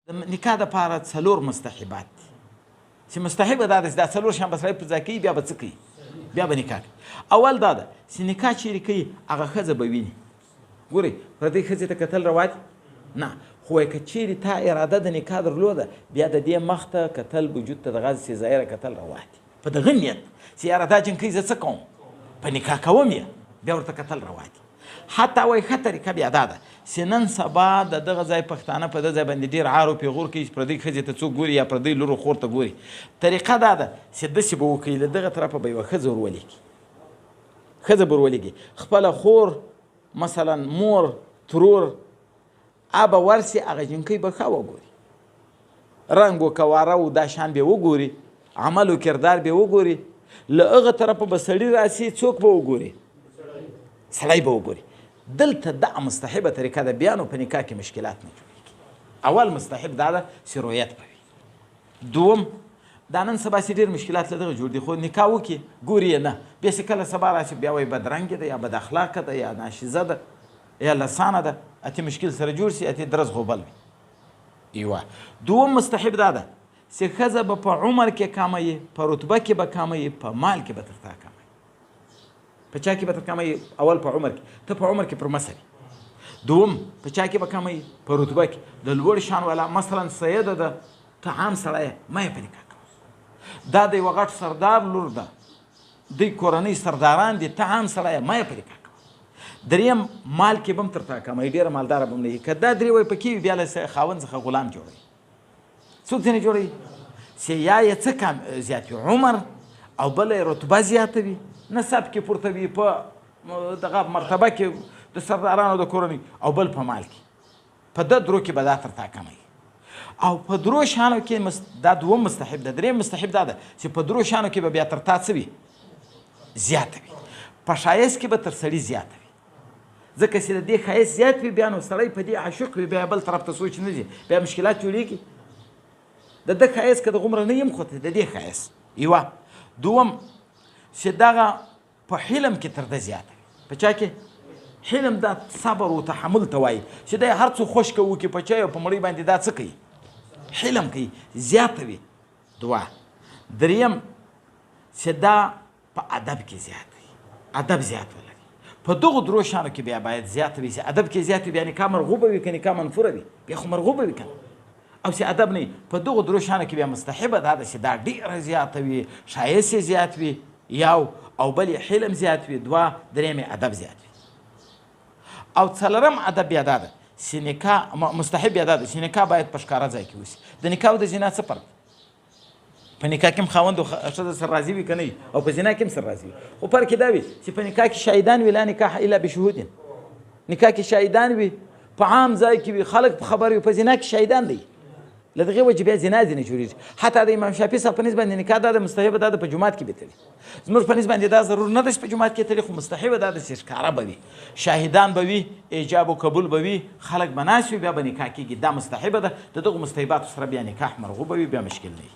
نکاح دپاره څلور مستحبات دي چې مستحبه دا ده چې دا څلور شیان به سړی پر ځای کوي بیا به څه کوي بیا به نکاح کوي. اول دا ده چې نکاح چیرې کوي هغه ښځه به ویني. ګورئ پردۍ ښځې ته کتل روا دي نه، خو وایي که چیرې تا اراده د نکاح درلوده بیا د دې مخ ته کتل وجود ته دغه چې ظاهره کتل روا دي په دغه نیت چې یاره دا جنکۍ زه څه کوم په نکاح کوم یې بیا ورته کتل روا دي. حتی وایي ښه طریقه بیا دا ده چې نن سبا د دغه ځای پښتانه په دغه ځای باندې ډېر عار و پیغور کوي چې پردۍ ښځې ته څوک ګوري یا پردۍ لور و خور ته ګوري. طریقه دا ده چې داسې به وکړي له دغه طرفه به یوه ښځه ورولېږي، ښځه به ورولېږي خپله خور مثلا مور ترور به ورسي هغه جنکۍ به ښه وګوري، رنګ و کواره و دا شان به وګوري، عمل و کردار به وګوري. له هغه طرفه به سړي راسي څوک به وګوري؟ سړی به وګوري. دلته دا مستحبه طریقه ده، بیا نو په نکاح کې مشکلات نه جوړېږي. اول مستحب دا ده چې رؤیت به وي. دوم دا نن سبا چې ډېر مشکلات له دغه جوړ دي، خو نکاح وکړي ګوري یې نه، بیا چې کله سبا راشي بیا وایي بدرنګې ده یا بد اخلاقه ده یا ناشیزه ده یا لسانه ده، اتې مشکل سره جوړ شي، اتې درز غوبل وي. یوه دوم مستحب دا ده چې ښځه به په عمر کې کمه یي، په رتبه کې به کمه یي، په مال کې به تر تا کمه یي. په چا کې به تر کمه یي؟ اول په عمر کې، ته په عمر کې پر مصر یي. دوم په چا کې به کمه یي؟ په رتبه کې. د لوړ شان والا مثلا سیده ده، ته عام سړی یې، مه یې په نکاح کوه. دا د یوه غټ سردار لور ده، دوی کورنۍ سرداران دي، ته عام سړی یې، مه یې په نکاح کوه. دریم مال کې به هم تر تا کمه یي، ډېره مالداره به هم نه وي. که دا درې وایي پکې وي بیا له خاوند څخه غلام جوړوي. څوک ځینې جوړوي چې یا یې څه کم زیات وي، عمر او بله یې رتبه زیاته وي، نسب کې پورته وي، په دغه مرتبه کې د سردارانو د کورنۍ، او بل په مال کې. په ده درو کې به دا تر تا کمه وي. او په درو شیانو کې دا دوم مستحب ده. دریم مستحب دا ده چې په درو شیانو کې به بیا تر تا څه وي؟ زیاته وي. په ښایست کې به تر سړي زیاته وي، ځکه چې د دې ښایست زیات وي بیا نو سړی په دې عاشق وي، بیا بل طرف ته سوچ نه ځي، بیا مشکلات جوړېږي. د ده ښایست که د غومره نه یم، خو د دې ښایست یوه. دوم چې دغه په حلم کې تر ده زیاته وي. په چا کې؟ حلم دا صبر و تحمل ته وایي چې دی هر څه خوش که وکړي په چای او په مړۍ باندې دا څه کوي؟ حلم کوي، زیاته وي. دوه دریم چې دا په ادب کې زیات وي، ادب زیات ولري. په دغو درو شیانو کې بیا باید زیاته وي. چې ادب کې زیات وي بیا نکاح مرغوبه وي، که نکاح منفوره وي بیا خو مرغوبه وي که نه. او چې ادب نه وي، په دغو درو شیانو کې بیا مستحبه دا ده چې دا ډېره زیاته وي، ښایست یې زیات وي یو، او بل یې حلم زیات وي دوه، دریم یې ادب زیات وي. او څلورم ادب بیا دا ده چې نکاح مستحب بیا دا ده چې نکاح باید په ښکاره ځای کې وشي. د نکاح او د زنا څه فرق؟ په نکاح کې هم خاوند او ښځه سره راضي وي که نه وي، او په زنا کې هم سره راضي وي. خو فرق یې دا وي چې په نکاح کې شاهدان وي، لا نکاح الا بشهود. نکاح کې شاهدان وي، په عام ځای کې وي، خلک په خبر وي. په زنا کې شاهدان دی، له دغې وجې بیا زنا ځینې جوړېږي. حتی د امام شافعي صاحب په نسبت باندې نکاح دا ده مستحبه دا ده په جومات کې به تلي. زموږ په نسبت باندې دا ضرور نه ده چې په جومات کې تلي، خو مستحبه دا ده چې ښکاره به وي، شاهدان به وي، ایجاب و قبول به وي، خلک به ناست وي، بیا به نکاح کېږي. دا مستحبه ده. د دغو مستحباتو سره بیا نکاح مرغوبه وي، بیا مشکل نه وي.